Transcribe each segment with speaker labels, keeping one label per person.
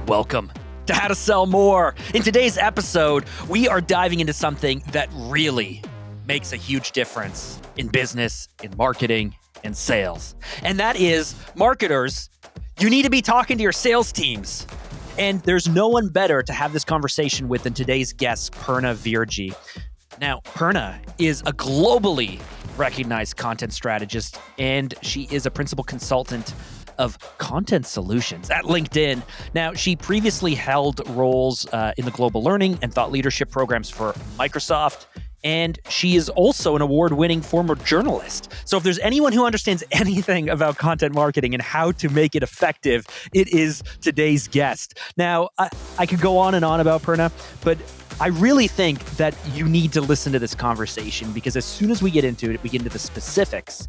Speaker 1: Welcome to How to Sell More. In today's episode, we are diving into something that really makes a huge difference in business, in marketing, and sales. And that is, marketers, you need to be talking to your sales teams. And there's no one better to have this conversation with than today's guest, Purna Virji. Now, Purna is a globally recognized content strategist, and she is a principal consultant of content solutions at LinkedIn. Now, she previously held roles in the global learning and thought leadership programs for Microsoft, and she is also an award-winning former journalist. So if there's anyone who understands anything about content marketing and how to make it effective, it is today's guest. Now, I could go on and on about Purna, but I really think that you need to listen to this conversation, because as soon as we get into it, we get into the specifics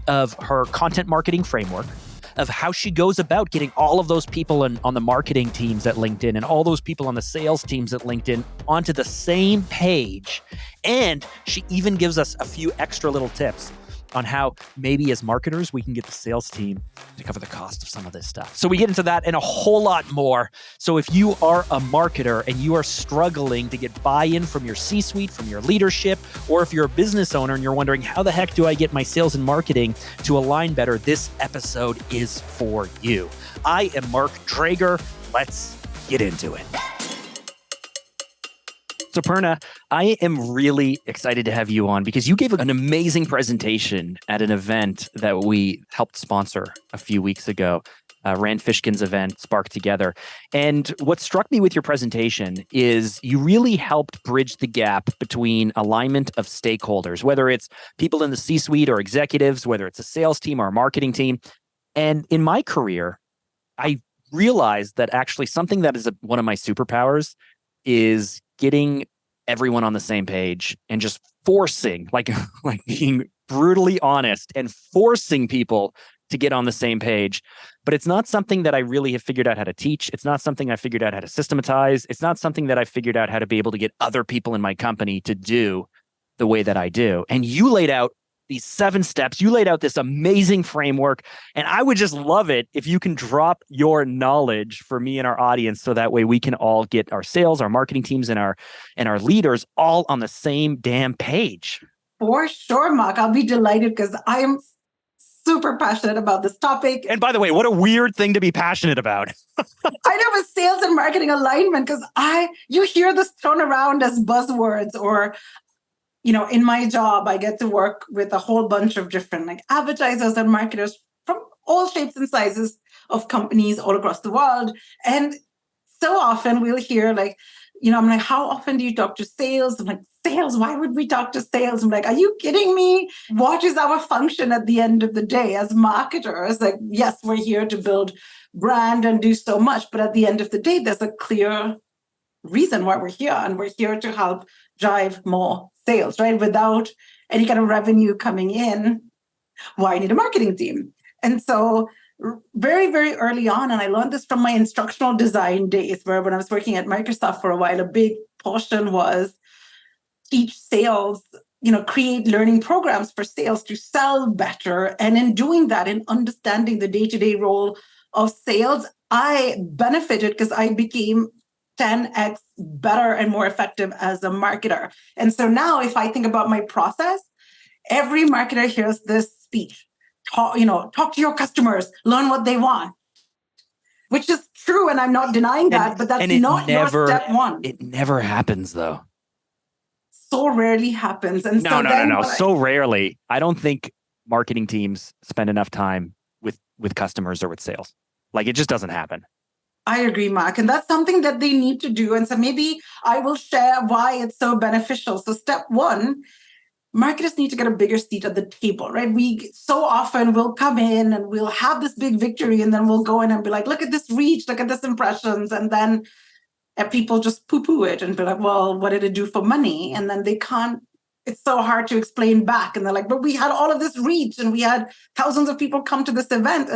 Speaker 1: of her content marketing framework, of how she goes about getting all of those people on the marketing teams at LinkedIn and all those people on the sales teams at LinkedIn onto the same page. And she even gives us a few extra little tips on how maybe as marketers, we can get the sales team to cover the cost of some of this stuff. So we get into that and a whole lot more. So if you are a marketer and you are struggling to get buy-in from your C-suite, from your leadership, or if you're a business owner and you're wondering, how the heck do I get my sales and marketing to align better? This episode is for you. I am Mark Drager. Let's get into it. So Purna, I am really excited to have you on because you gave an amazing presentation at an event that we helped sponsor a few weeks ago, Rand Fishkin's event, Spark Together. And what struck me with your presentation is you really helped bridge the gap between alignment of stakeholders, whether it's people in the C-suite or executives, whether it's a sales team or a marketing team. And in my career, I realized that actually something that is one of my superpowers is getting everyone on the same page and just forcing, like being brutally honest and forcing people to get on the same page. But it's not something that I really have figured out how to teach. It's not something I figured out how to systematize. It's not something that I figured out how to be able to get other people in my company to do the way that I do. And you laid out these 7 steps. You laid out this amazing framework, and I would just love it if you can drop your knowledge for me and our audience, so that way we can all get our sales, our marketing teams, and our leaders all on the same damn page.
Speaker 2: For sure, Mark. I'll be delighted because I am super passionate about this topic.
Speaker 1: And by the way, what a weird thing to be passionate about.
Speaker 2: I know, with sales and marketing alignment, because you hear this thrown around as buzzwords, or in my job, I get to work with a whole bunch of different advertisers and marketers from all shapes and sizes of companies all across the world. And so often we'll hear I'm like, how often do you talk to sales? I'm like, sales? Why would we talk to sales? I'm like, are you kidding me? What is our function at the end of the day as marketers? Yes, we're here to build brand and do so much. But at the end of the day, there's a clear reason why we're here. And we're here to help drive more sales, right? Without any kind of revenue coming in, why need a marketing team? And so very, very early on, and I learned this from my instructional design days, where when I was working at Microsoft for a while, a big portion was teach sales, create learning programs for sales to sell better. And in doing that, in understanding the day-to-day role of sales, I benefited because I became 10x better and more effective as a marketer. And so now if I think about my process, every marketer hears this speech, talk to your customers, learn what they want, which is true. And I'm not denying that, but that's not your step one.
Speaker 1: It never happens though.
Speaker 2: So rarely happens. And
Speaker 1: no. So rarely. I don't think marketing teams spend enough time with customers or with sales. It just doesn't happen.
Speaker 2: I agree, Mark. And that's something that they need to do. And so maybe I will share why it's so beneficial. So step 1, marketers need to get a bigger seat at the table, right? We so often will come in and we'll have this big victory, and then we'll go in and be like, look at this reach, look at this impressions. And then people just poo-poo it and be like, well, what did it do for money? And then they can't, it's so hard to explain back. And they're like, but we had all of this reach and we had thousands of people come to this event.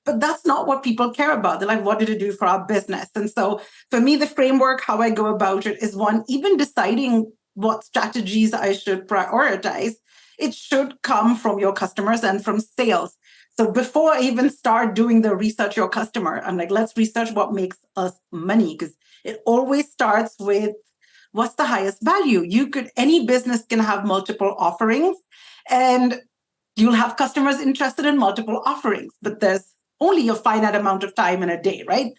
Speaker 2: But that's not what people care about. They're like, what did it do for our business? And so for me, the framework, how I go about it is, 1, even deciding what strategies I should prioritize. It should come from your customers and from sales. So before I even start doing the research your customer, I'm like, let's research what makes us money, because it always starts with what's the highest value. Any business can have multiple offerings, and you'll have customers interested in multiple offerings, but there's only a finite amount of time in a day, right?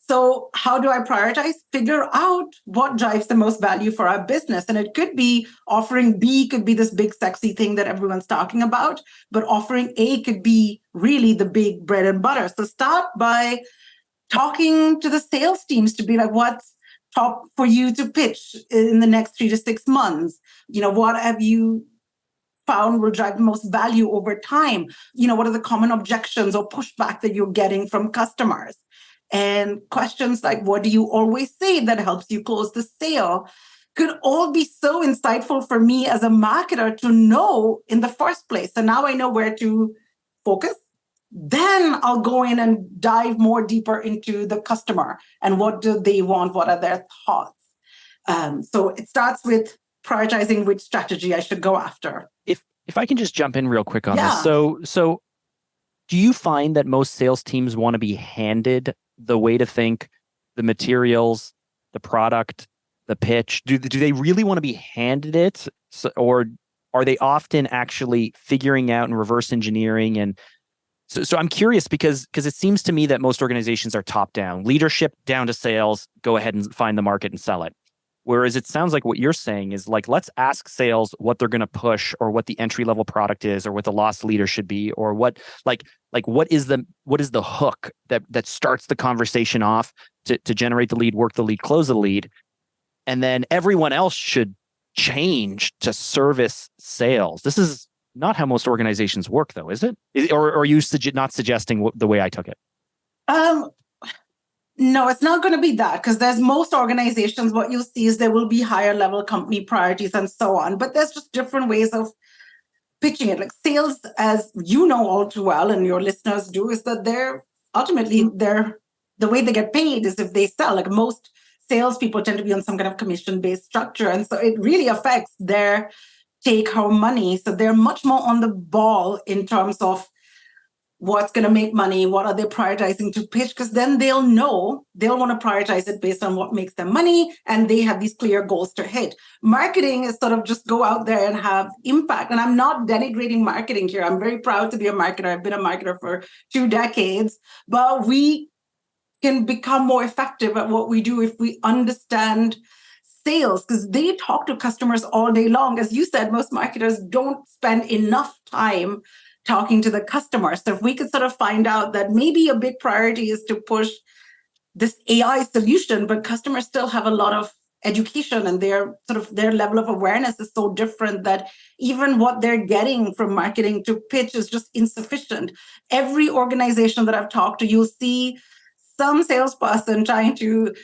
Speaker 2: So how do I prioritize? Figure out what drives the most value for our business. And it could be offering B could be this big sexy thing that everyone's talking about, but offering A could be really the big bread and butter. So start by talking to the sales teams to be like, what's top for you to pitch in the next 3 to 6 months? What have you found will drive the most value over time? What are the common objections or pushback that you're getting from customers? And questions like, what do you always say that helps you close the sale, could all be so insightful for me as a marketer to know in the first place. So now I know where to focus. Then I'll go in and dive more deeper into the customer and what do they want? What are their thoughts? So it starts with prioritizing which strategy I should go after.
Speaker 1: If I can just jump in real quick on this. So do you find that most sales teams want to be handed the way to think, the materials, the product, the pitch? Do they really want to be handed it? Or are they often actually figuring out and reverse engineering? And so I'm curious because it seems to me that most organizations are top down, leadership down to sales, go ahead and find the market and sell it. Whereas it sounds like what you're saying is like, let's ask sales what they're going to push, or what the entry level product is, or what the loss leader should be, or what is the hook that starts the conversation off to generate the lead, work the lead, close the lead, and then everyone else should change to service sales. This is not how most organizations work, though, is it? Or are you not suggesting the way I took it?
Speaker 2: No, it's not going to be that, because there's most organizations, what you'll see is there will be higher level company priorities and so on. But there's just different ways of pitching it. Like sales, as you know all too well, and your listeners do, is that the way they get paid is if they sell. Like most salespeople tend to be on some kind of commission-based structure. And so it really affects their take-home money. So they're much more on the ball in terms of what's going to make money, what are they prioritizing to pitch, because then they'll know they'll want to prioritize it based on what makes them money, and they have these clear goals to hit. Marketing is sort of just go out there and have impact. And I'm not denigrating marketing here. I'm very proud to be a marketer. I've been a marketer for 2 decades, but we can become more effective at what we do if we understand sales, because they talk to customers all day long. As you said, most marketers don't spend enough time talking to the customer. So if we could sort of find out that maybe a big priority is to push this AI solution, but customers still have a lot of education, and their level of awareness is so different that even what they're getting from marketing to pitch is just insufficient. Every organization that I've talked to, you'll see some salesperson trying to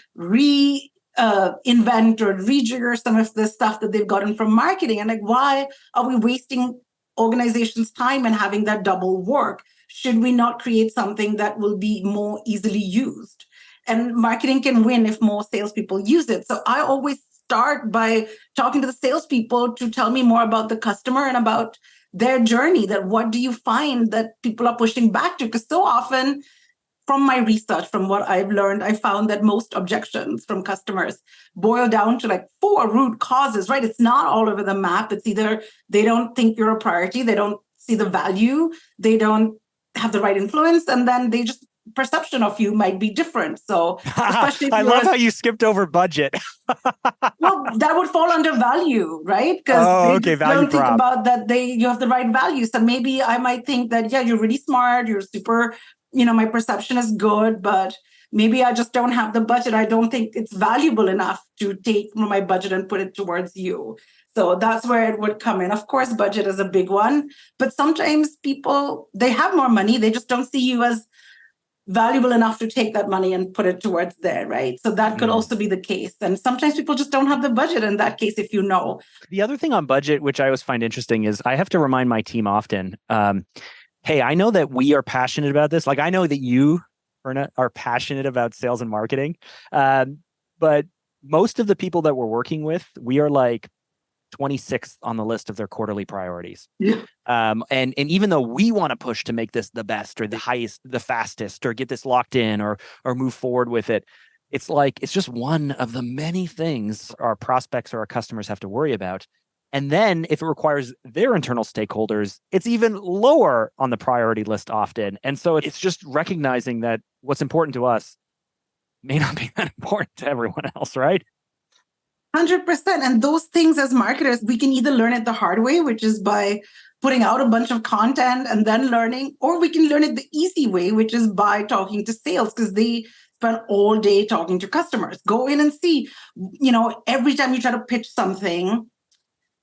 Speaker 2: invent or rejigger some of the stuff that they've gotten from marketing. And like, why are we wasting organizations' time and having that double work? Should we not create something that will be more easily used? And marketing can win if more salespeople use it. So I always start by talking to the salespeople to tell me more about the customer and about their journey. That what do you find that people are pushing back to? Because so often, from my research, from what I've learned, I found that most objections from customers boil down to like 4 root causes, right? It's not all over the map. It's either they don't think you're a priority, they don't see the value, they don't have the right influence, and then they just perception of you might be different. So especially if
Speaker 1: I love how you skipped over budget.
Speaker 2: Well, that would fall under value, right? Because they don't think about that you have the right values. So maybe I might think that, yeah, you're really smart, you're super, my perception is good, but maybe I just don't have the budget. I don't think it's valuable enough to take my budget and put it towards you. So that's where it would come in. Of course, budget is a big one, but sometimes people, they have more money. They just don't see you as valuable enough to take that money and put it towards there, right? So that could also be the case. And sometimes people just don't have the budget in that case, if you know.
Speaker 1: The other thing on budget, which I always find interesting, is I have to remind my team often, hey, I know that we are passionate about this. Like I know that you, Purna, are passionate about sales and marketing. But most of the people that we're working with, we are like, 26th on the list of their quarterly priorities.
Speaker 2: Yeah.
Speaker 1: And even though we want to push to make this the best or the highest, the fastest, or get this locked in or move forward with it, it's just one of the many things our prospects or our customers have to worry about. And then if it requires their internal stakeholders, it's even lower on the priority list often. And so it's just recognizing that what's important to us may not be that important to everyone else, right?
Speaker 2: 100%. And those things as marketers, we can either learn it the hard way, which is by putting out a bunch of content and then learning, or we can learn it the easy way, which is by talking to sales, because they spend all day talking to customers. Go in and see, every time you try to pitch something,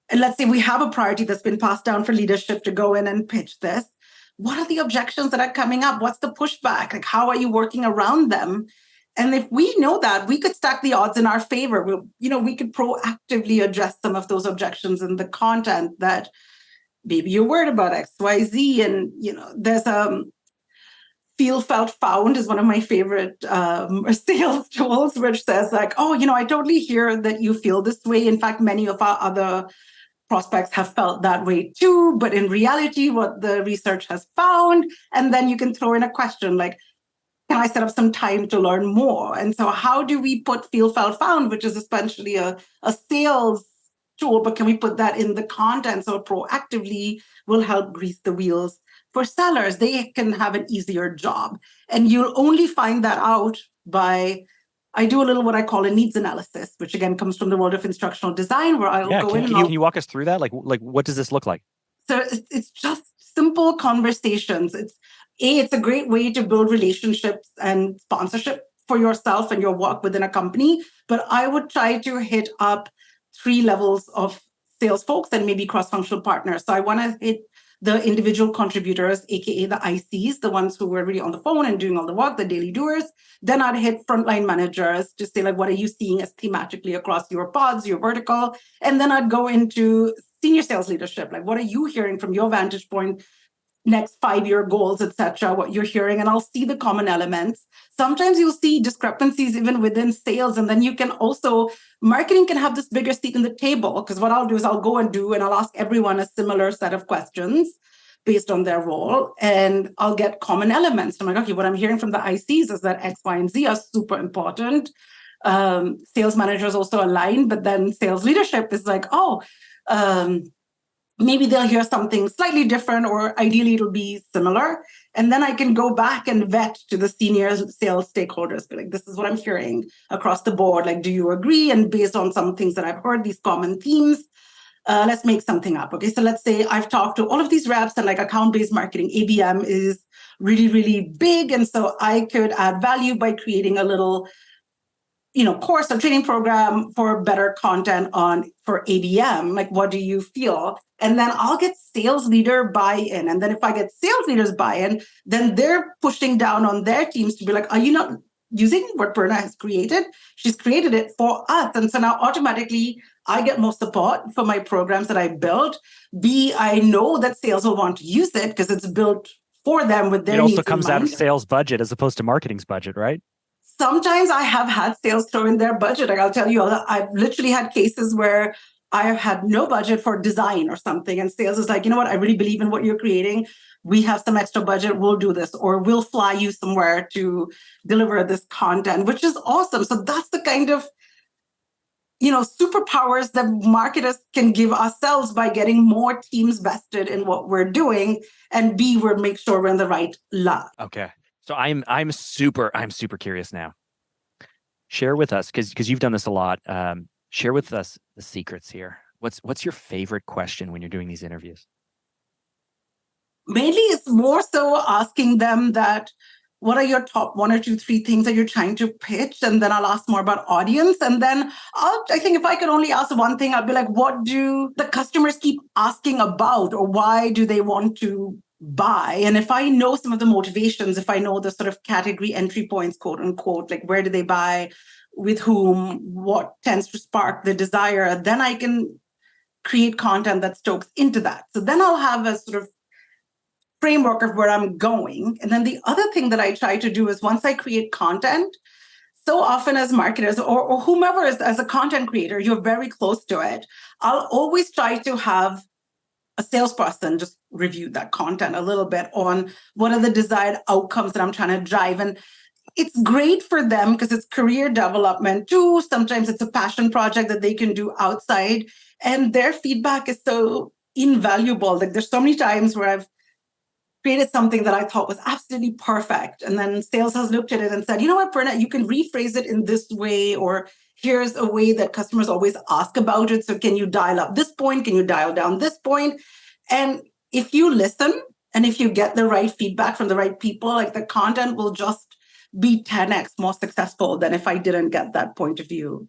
Speaker 2: and let's say we have a priority that's been passed down for leadership to go in and pitch this. What are the objections that are coming up? What's the pushback? Like, how are you working around them? And if we know that, we could stack the odds in our favor. We could proactively address some of those objections in the content that maybe you're worried about X, Y, Z. And, there's Feel, Felt, Found is one of my favorite sales tools, which says I totally hear that you feel this way. In fact, many of our other prospects have felt that way too, but in reality, what the research has found, and then you can throw in a question like, can I set up some time to learn more? And so how do we put Feel, Felt, Found, which is essentially a sales tool, but can we put that in the content so proactively will help grease the wheels for sellers? They can have an easier job. And you'll only find that out by, I do a little what I call a needs analysis, which again comes from the world of instructional design, where I'll go in and
Speaker 1: can you walk us through that? Like what does this look like?
Speaker 2: So it's just simple conversations. It's a great way to build relationships and sponsorship for yourself and your work within a company. But I would try to hit up 3 levels of sales folks and maybe cross-functional partners. So I want to hit the individual contributors, aka the ICs, the ones who were really on the phone and doing all the work, the daily doers. Then I'd hit frontline managers to say, what are you seeing as thematically across your pods, your vertical? And then I'd go into senior sales leadership. What are you hearing from your vantage point? Next 5-year goals, etc., what you're hearing, and I'll see the common elements. Sometimes you'll see discrepancies even within sales, and then you can also, marketing can have this bigger seat in the table, because what I'll do is I'll go and I'll ask everyone a similar set of questions based on their role, and I'll get common elements. I'm like, okay, what I'm hearing from the ICs is that X, Y, and Z are super important. Sales managers also align, but then sales leadership is like, maybe they'll hear something slightly different, or ideally it'll be similar. And then I can go back and vet to the senior sales stakeholders, be like, this is what I'm hearing across the board. Do you agree? And based on some things that I've heard, these common themes, let's make something up. Okay, so let's say I've talked to all of these reps and account-based marketing, ABM is really, really big. And so I could add value by creating a little course or training program for better content for ABM. What do you feel? And then I'll get sales leader buy-in. And then if I get sales leaders buy-in, then they're pushing down on their teams to be like, are you not using what Purna has created? She's created it for us. And so now automatically I get more support for my programs that I built. B, I know that sales will want to use it because it's built for them with their needs in mind.
Speaker 1: It also comes out of sales budget as opposed to marketing's budget, right?
Speaker 2: Sometimes I have had sales throw in their budget. I'll tell you, I've literally had cases where I have had no budget for design or something. And sales is like, you know what? I really believe in what you're creating. We have some extra budget. We'll do this, or we'll fly you somewhere to deliver this content, which is awesome. So that's the kind of, superpowers that marketers can give ourselves by getting more teams vested in what we're doing. And B, we'll make sure we're in the right line.
Speaker 1: Okay. So I'm super curious now. Share with us, because you've done this a lot. Share with us the secrets here. What's your favorite question when you're doing these interviews?
Speaker 2: Mainly, it's more so asking them that, what are your top 1 or 2, 3 things that you're trying to pitch? And then I'll ask more about audience. And then I think if I could only ask one thing, I'd be like, what do the customers keep asking about, or why do they want to buy? And if I know some of the motivations, if I know the sort of category entry points, quote unquote, where do they buy, with whom, what tends to spark the desire, then I can create content that stokes into that. So then I'll have a sort of framework of where I'm going. And then the other thing that I try to do is once I create content, so often as marketers or whomever is as a content creator, you're very close to it. I'll always try to have a salesperson just review that content a little bit on what are the desired outcomes that I'm trying to drive. And it's great for them because it's career development too. Sometimes it's a passion project that they can do outside. And their feedback is so invaluable. Like there's so many times where I've created something that I thought was absolutely perfect. And then sales has looked at it and said, you know what, Purna, you can rephrase it in this way, or here's a way that customers always ask about it. So can you dial up this point? Can you dial down this point? And if you listen and if you get the right feedback from the right people, like the content will just be 10x more successful than if I didn't get that point of view.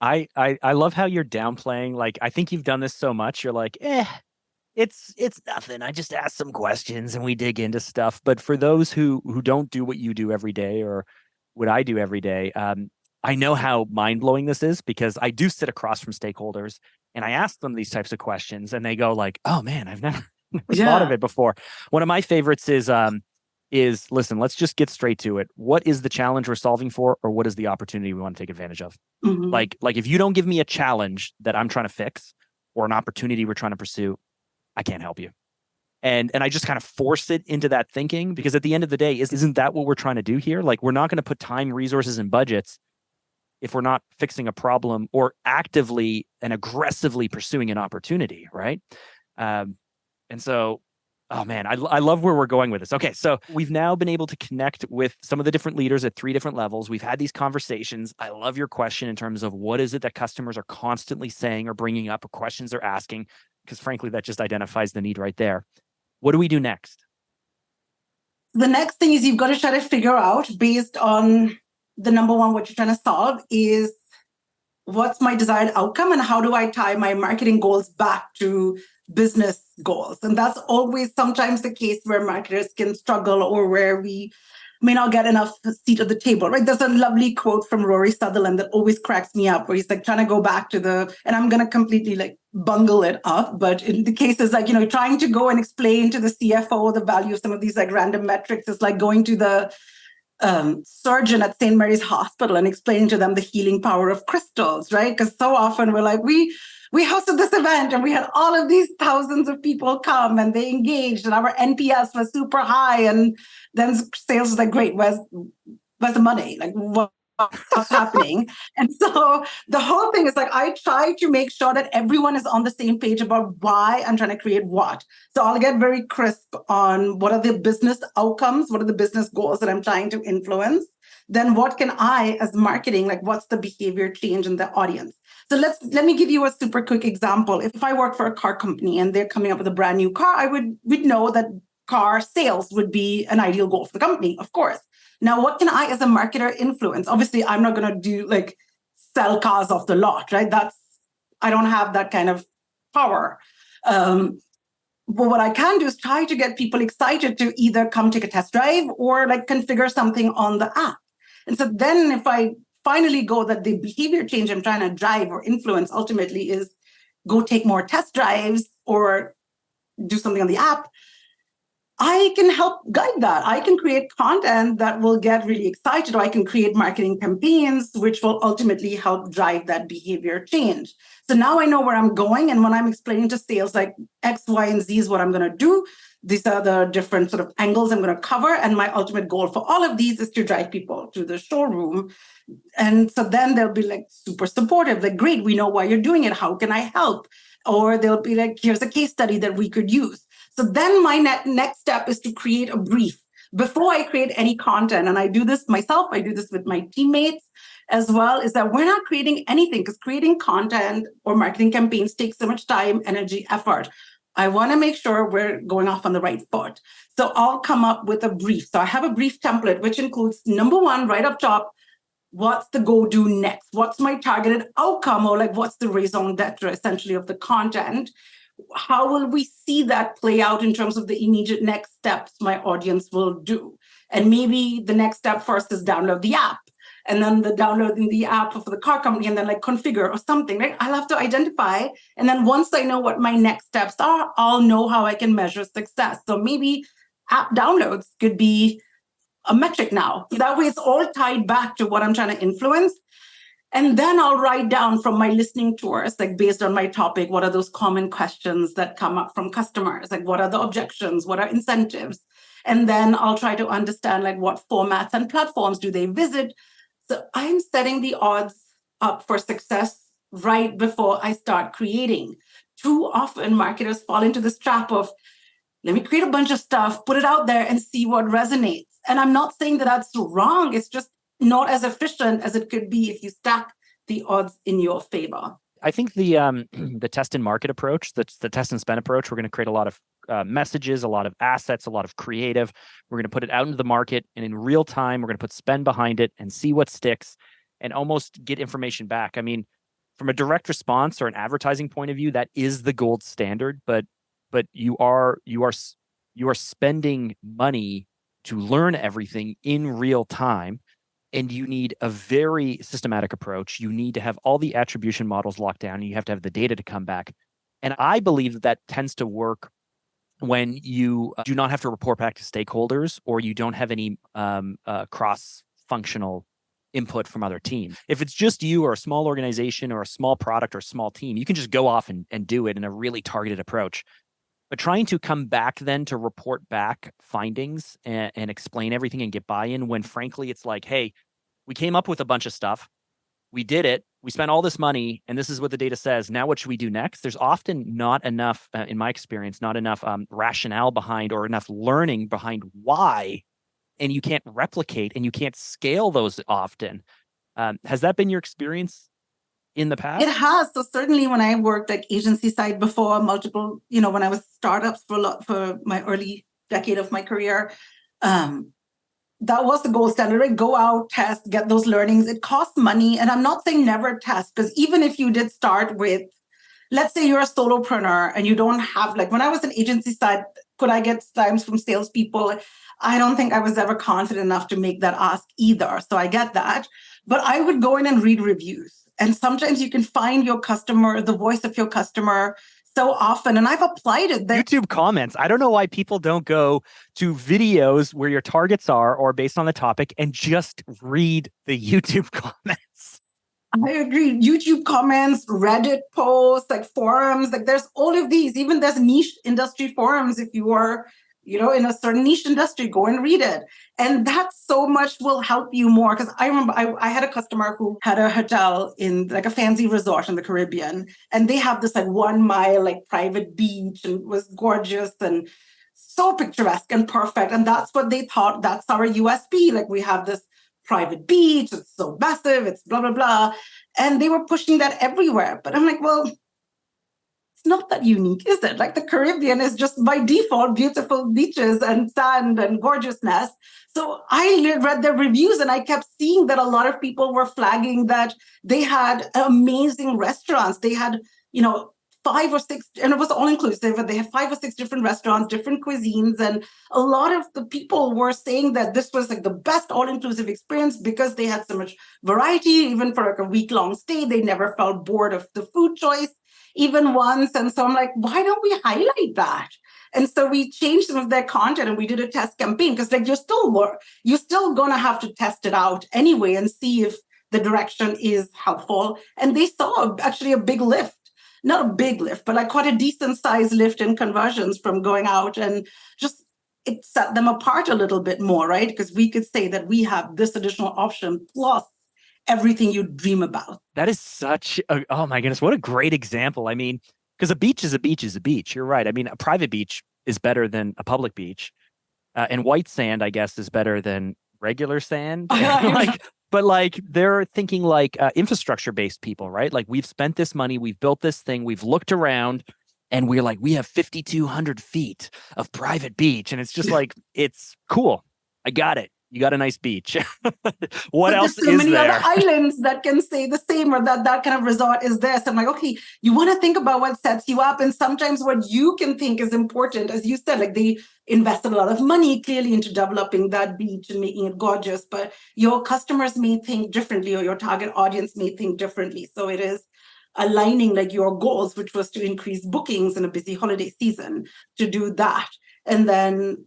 Speaker 1: I love how you're downplaying. Like, I think you've done this so much. You're like, it's nothing. I just ask some questions and we dig into stuff. But for those who don't do what you do every day or what I do every day, I know how mind-blowing this is because I do sit across from stakeholders and I ask them these types of questions and they go like, oh man, I've never thought of it before. One of my favorites is listen, let's just get straight to it. What is the challenge we're solving for, or what is the opportunity we want to take advantage of?
Speaker 2: Mm-hmm.
Speaker 1: Like if you don't give me a challenge that I'm trying to fix or an opportunity we're trying to pursue, I can't help you. And I just kind of force it into that thinking because at the end of the day, isn't that what we're trying to do here? Like we're not going to put time, resources, and budgets if we're not fixing a problem or actively and aggressively pursuing an opportunity, right? And so, oh man, I love where we're going with this. Okay, so we've now been able to connect with some of the different leaders at 3 different levels. We've had these conversations. I love your question in terms of what is it that customers are constantly saying or bringing up or questions they're asking, because frankly, that just identifies the need right there. What do we do next?
Speaker 2: The next thing is you've got to try to figure out, based on the number one, what you're trying to solve is what's my desired outcome and how do I tie my marketing goals back to business goals? And that's always sometimes the case where marketers can struggle or where we may not get enough seat at the table, right? There's a lovely quote from Rory Sutherland that always cracks me up where he's like trying to go back to and I'm going to completely like bungle it up. But in the case is like, trying to go and explain to the CFO the value of some of these like random metrics is like going to the surgeon at St. Mary's Hospital and explaining to them the healing power of crystals, right? Because so often we're like, we hosted this event and we had all of these thousands of people come and they engaged and our NPS was super high. And then sales is like, great, where's the money? Like, what's happening? And so the whole thing is like, I try to make sure that everyone is on the same page about why I'm trying to create what. So I'll get very crisp on what are the business outcomes, what are the business goals that I'm trying to influence. Then what can I, as marketing, like what's the behavior change in the audience? So let me give you a super quick example. If I work for a car company and they're coming up with a brand new car, we'd know that car sales would be an ideal goal for the company, of course. Now, what can I, as a marketer, influence? Obviously, I'm not going to do like sell cars off the lot, right? I don't have that kind of power. But what I can do is try to get people excited to either come take a test drive or like configure something on the app. And so then if I finally go that the behavior change I'm trying to drive or influence ultimately is go take more test drives or do something on the app, I can help guide that. I can create content that will get really excited, or I can create marketing campaigns, which will ultimately help drive that behavior change. So now I know where I'm going. And when I'm explaining to sales, like X, Y, and Z is what I'm going to do. These are the different sort of angles I'm going to cover. And my ultimate goal for all of these is to drive people to the showroom. And so then they'll be like super supportive, like, great, we know why you're doing it. How can I help? Or they'll be like, here's a case study that we could use. So then my next step is to create a brief before I create any content. And I do this myself. I do this with my teammates as well, is that we're not creating anything because creating content or marketing campaigns takes so much time, energy, effort. I want to make sure we're going off on the right foot. So I'll come up with a brief. So I have a brief template, which includes number one, right up top, what's the go do next? What's my targeted outcome? Or like, what's the raison d'etre essentially of the content? How will we see that play out in terms of the immediate next steps my audience will do? And maybe the next step first is download the app, and then the downloading the app for the car company, and then like configure or something, right? I'll have to identify. And then once I know what my next steps are, I'll know how I can measure success. So maybe app downloads could be a metric now. That way it's all tied back to what I'm trying to influence. And then I'll write down from my listening tours, like based on my topic, what are those common questions that come up from customers? Like what are the objections? What are incentives? And then I'll try to understand like what formats and platforms do they visit. So I'm setting the odds up for success right before I start creating. Too often marketers fall into this trap of, let me create a bunch of stuff, put it out there and see what resonates. And I'm not saying that that's wrong. It's just not as efficient as it could be if you stack the odds in your favor.
Speaker 1: I think the the test and market approach, the test and spend approach, we're going to create a lot of messages, a lot of assets, a lot of creative. We're going to put it out into the market, and in real time, we're going to put spend behind it and see what sticks and almost get information back. I mean, from a direct response or an advertising point of view, that is the gold standard, but you are spending money to learn everything in real time. And you need a very systematic approach. You need to have all the attribution models locked down, and you have to have the data to come back. And I believe that tends to work when you do not have to report back to stakeholders, or you don't have any cross-functional input from other teams. If it's just you or a small organization or a small product or a small team, you can just go off and do it in a really targeted approach. But trying to come back then to report back findings and explain everything and get buy-in when frankly it's like, hey, we came up with a bunch of stuff. We did it. We spent all this money and this is what the data says. Now what should we do next? There's often not enough, in my experience, not enough rationale behind or enough learning behind why. And you can't replicate and you can't scale those often. Has that been your experience in the past?
Speaker 2: It has. So certainly when I worked like agency side before, multiple, when I was startups for my early decade of my career, that was the gold standard, right? Go out, test, get those learnings. It costs money. And I'm not saying never test, because even if you did start with, let's say you're a solopreneur and you don't have, like when I was an agency side, could I get times from salespeople? I don't think I was ever confident enough to make that ask either. So I get that. But I would go in and read reviews. And sometimes you can find your customer, the voice of your customer so often. And I've applied it.
Speaker 1: YouTube comments. I don't know why people don't go to videos where your targets are or based on the topic and just read the YouTube comments.
Speaker 2: I agree. YouTube comments, Reddit posts, like forums, like there's all of these. Even there's niche industry forums. If you are in a certain niche industry, go and read it. And that so much will help you more. Because I remember I had a customer who had a hotel in like a fancy resort in the Caribbean. And they have this like 1 mile like private beach, and it was gorgeous and so picturesque and perfect. And that's what they thought, that's our USP. Like we have this private beach, it's so massive, it's blah, blah, blah. And they were pushing that everywhere. But I'm like, well, it's not that unique, is it? Like the Caribbean is just by default beautiful beaches and sand and gorgeousness. So I read their reviews and I kept seeing that a lot of people were flagging that they had amazing restaurants. They had, 5 or 6, and it was all inclusive, but they had 5 or 6 different restaurants, different cuisines. And a lot of the people were saying that this was like the best all-inclusive experience because they had so much variety. Even for like a week-long stay, they never felt bored of the food choice even once. And so I'm like, why don't we highlight that? And so we changed some of their content and we did a test campaign, because like you're still going to have to test it out anyway and see if the direction is helpful. And they saw actually a big lift, not a big lift, but like quite a decent size lift in conversions from going out, and just it set them apart a little bit more, right? Because we could say that we have this additional option plus everything you dream about.
Speaker 1: That is such a, oh my goodness, what a great example. I mean, because a beach is a beach is a beach. You're right. I mean, a private beach is better than a public beach. And white sand, I guess, is better than regular sand. But they're thinking like infrastructure-based people, right? Like we've spent this money, we've built this thing, we've looked around, and we're like, we have 5,200 feet of private beach. And it's just like, it's cool. I got it. You got a nice beach. What else is there?
Speaker 2: There's so many other islands that can say the same, or that kind of resort is there. So I'm like, okay, you want to think about what sets you up. And sometimes what you can think is important, as you said, like they invested a lot of money clearly into developing that beach and making it gorgeous, but your customers may think differently, or your target audience may think differently. So it is aligning like your goals, which was to increase bookings in a busy holiday season, to do that. And then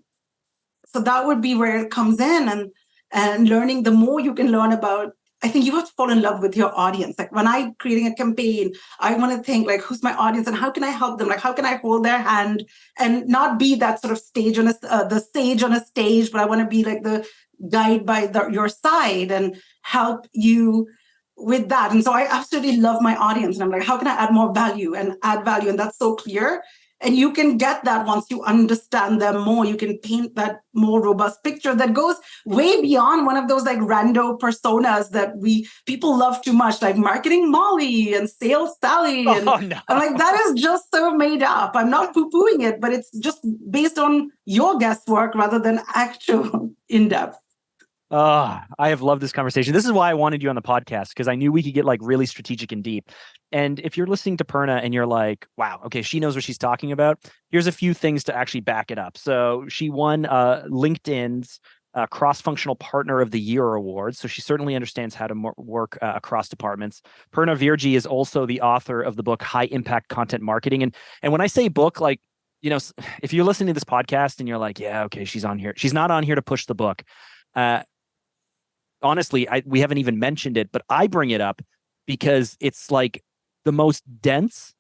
Speaker 2: So that would be where it comes in, and learning. The more you can learn about, I think you have to fall in love with your audience. Like when I'm creating a campaign, I want to think like, who's my audience and how can I help them? Like, how can I hold their hand and not be that sort of stage on the sage on a stage, but I want to be like the guide by your side and help you with that. And so I absolutely love my audience. And I'm like, how can I add more value and add value? And that's so clear. And you can get that once you understand them more. You can paint that more robust picture that goes way beyond one of those like rando personas that people love too much, like marketing Molly and sales Sally. And
Speaker 1: no.
Speaker 2: I'm like, that is just so made up. I'm not poo-pooing it, but it's just based on your guesswork rather than actual in-depth.
Speaker 1: I have loved this conversation. This is why I wanted you on the podcast, because I knew we could get like really strategic and deep. And if you're listening to Purna and you're like, wow, okay, she knows what she's talking about, here's a few things to actually back it up. So she won LinkedIn's Cross-Functional Partner of the Year award. So she certainly understands how to work across departments. Purna Virji is also the author of the book High Impact Content Marketing. And when I say book, like, you know, if you're listening to this podcast and you're like, yeah, okay, she's on here. She's not on here to push the book. Honestly, we haven't even mentioned it, but I bring it up because it's like the most dense,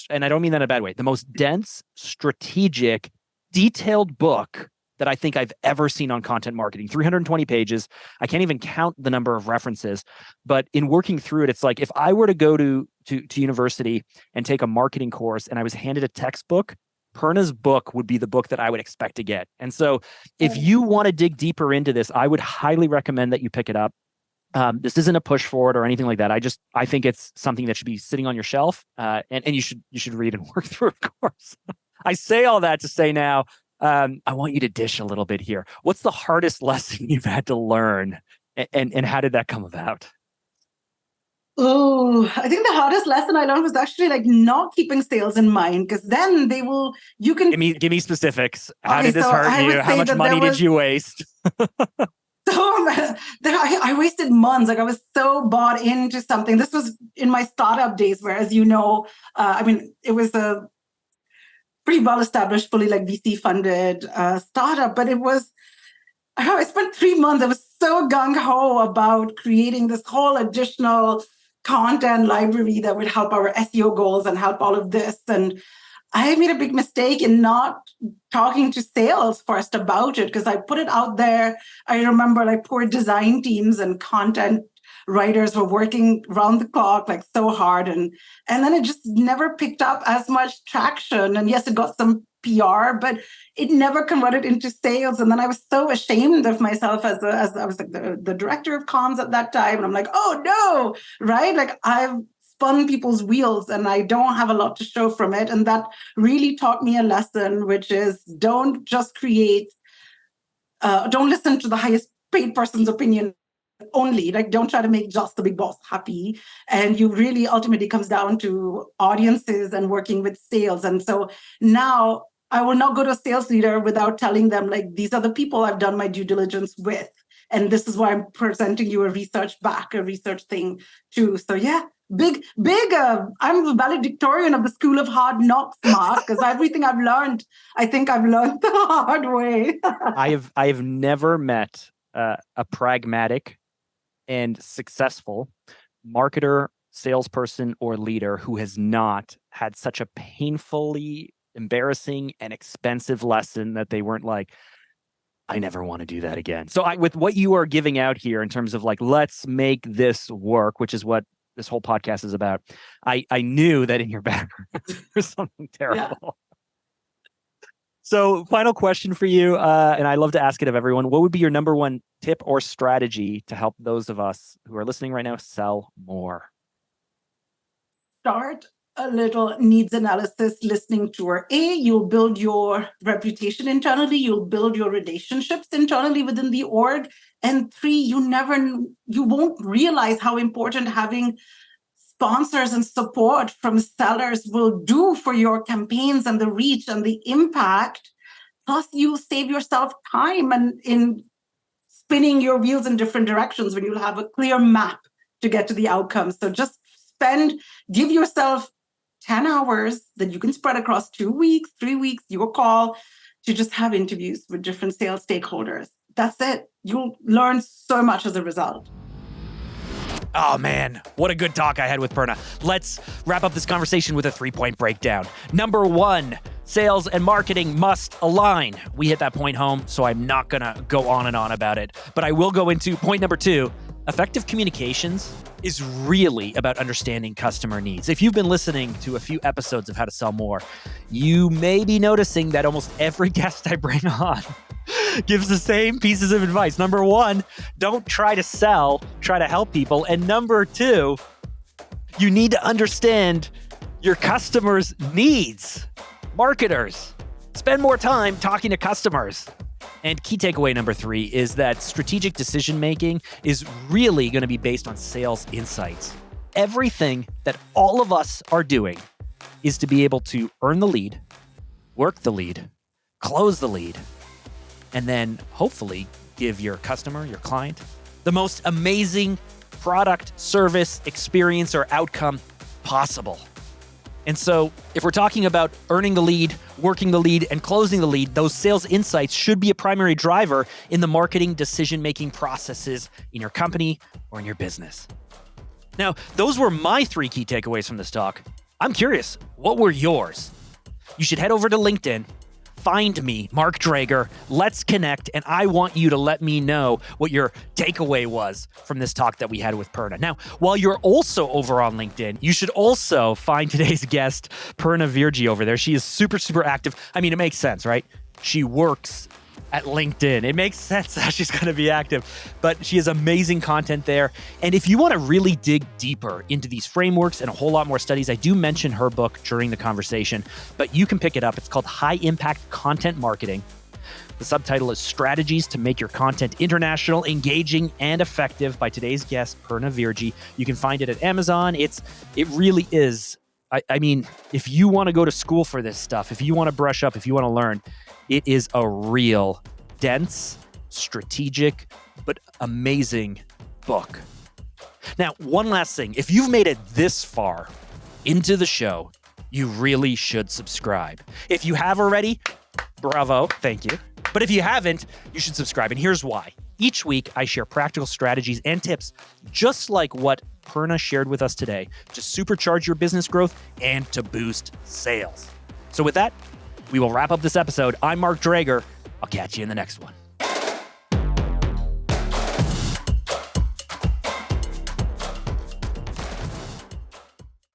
Speaker 1: and I don't mean that in a bad way, the most dense, strategic, detailed book that I think I've ever seen on content marketing. 320 pages. I can't even count the number of references, but in working through it, it's like if I were to go to university and take a marketing course and I was handed a textbook, Purna's book would be the book that I would expect to get. And so if you want to dig deeper into this, I would highly recommend that you pick it up. This isn't a push forward or anything like that. I think it's something that should be sitting on your shelf, and you should read and work through, of course. I say all that to say now, I want you to dish a little bit here. What's the hardest lesson you've had to learn, and how did that come about?
Speaker 2: Oh, I think the hardest lesson I learned was actually like not keeping sales in mind, because then you can
Speaker 1: give me specifics. How
Speaker 2: Okay,
Speaker 1: did this
Speaker 2: so
Speaker 1: hurt
Speaker 2: I
Speaker 1: you?
Speaker 2: would
Speaker 1: How
Speaker 2: say
Speaker 1: much
Speaker 2: that
Speaker 1: money did you waste?
Speaker 2: So I wasted months. Like I was so bought into something. This was in my startup days, where, as you know, it was a pretty well established, fully like VC funded startup, but I spent 3 months. I was so gung ho about creating this whole additional content library that would help our SEO goals and help all of this. And I made a big mistake in not talking to sales first about it, because I put it out there. I remember like poor design teams and content writers were working round the clock, like so hard. And then it just never picked up as much traction. And yes, it got some PR, but it never converted into sales. And then I was so ashamed of myself as I was like the director of comms at that time. And I'm like, oh no, right? Like I've spun people's wheels and I don't have a lot to show from it. And that really taught me a lesson, which is don't just don't listen to the highest paid person's opinion only. Like don't try to make just the big boss happy. And you really ultimately comes down to audiences and working with sales. And so now I will not go to a sales leader without telling them, like, these are the people I've done my due diligence with. And this is why I'm presenting you a research thing too. So yeah, big, I'm a valedictorian of the School of Hard Knocks, Mark, because everything I've learned, I think I've learned the hard way.
Speaker 1: I have never met a pragmatic and successful marketer, salesperson, or leader who has not had such a painfully embarrassing and expensive lesson that they weren't like, I never want to do that again. So with what you are giving out here in terms of like, let's make this work, which is what this whole podcast is about, I knew that in your background there's something terrible. Yeah. So final question for you, and I love to ask it of everyone. What would be your number one tip or strategy to help those of us who are listening right now sell more?
Speaker 2: Start a little needs analysis listening tour. You'll build your reputation internally. You'll build your relationships internally within the org. And 3, you won't realize how important having sponsors and support from sellers will do for your campaigns and the reach and the impact. Plus, you save yourself time and in spinning your wheels in different directions when you'll have a clear map to get to the outcomes. So just give yourself 10 hours that you can spread across 2 weeks, 3 weeks, your call, to just have interviews with different sales stakeholders. That's it. You'll learn so much as a result.
Speaker 1: Oh man, what a good talk I had with Purna. Let's wrap up this conversation with a 3-point breakdown. Number 1, sales and marketing must align. We hit that point home, so I'm not gonna go on and on about it. But I will go into point number 2. Effective communications is really about understanding customer needs. If you've been listening to a few episodes of How to Sell More, you may be noticing that almost every guest I bring on gives the same pieces of advice. Number 1, don't try to sell, try to help people. And number 2, you need to understand your customers' needs. Marketers, spend more time talking to customers. And key takeaway number 3 is that strategic decision-making is really going to be based on sales insights. Everything that all of us are doing is to be able to earn the lead, work the lead, close the lead, and then hopefully give your customer, your client, the most amazing product, service, experience, or outcome possible. And so if we're talking about earning the lead, working the lead, and closing the lead, those sales insights should be a primary driver in the marketing decision-making processes in your company or in your business. Now, those were my 3 key takeaways from this talk. I'm curious, what were yours? You should head over to LinkedIn, find me, Mark Drager, let's connect, and I want you to let me know what your takeaway was from this talk that we had with Purna. Now, while you're also over on LinkedIn, you should also find today's guest, Purna Virji, over there. She is super, super active. I mean, it makes sense, right? She works at LinkedIn. It makes sense how she's going to be active, but she has amazing content there. And if you want to really dig deeper into these frameworks and a whole lot more studies, I do mention her book during the conversation, but you can pick it up. It's called High Impact Content Marketing. The subtitle is Strategies to Make Your Content International, Engaging, and Effective by today's guest, Purna Virji. You can find it at Amazon. It really is. I mean, if you want to go to school for this stuff, if you want to brush up, if you want to learn, it is a real dense, strategic, but amazing book. Now, one last thing. If you've made it this far into the show, you really should subscribe. If you have already, bravo, thank you. But if you haven't, you should subscribe. And here's why. Each week, I share practical strategies and tips, just like what Purna shared with us today, to supercharge your business growth and to boost sales. So with that, we will wrap up this episode. I'm Mark Drager. I'll catch you in the next one.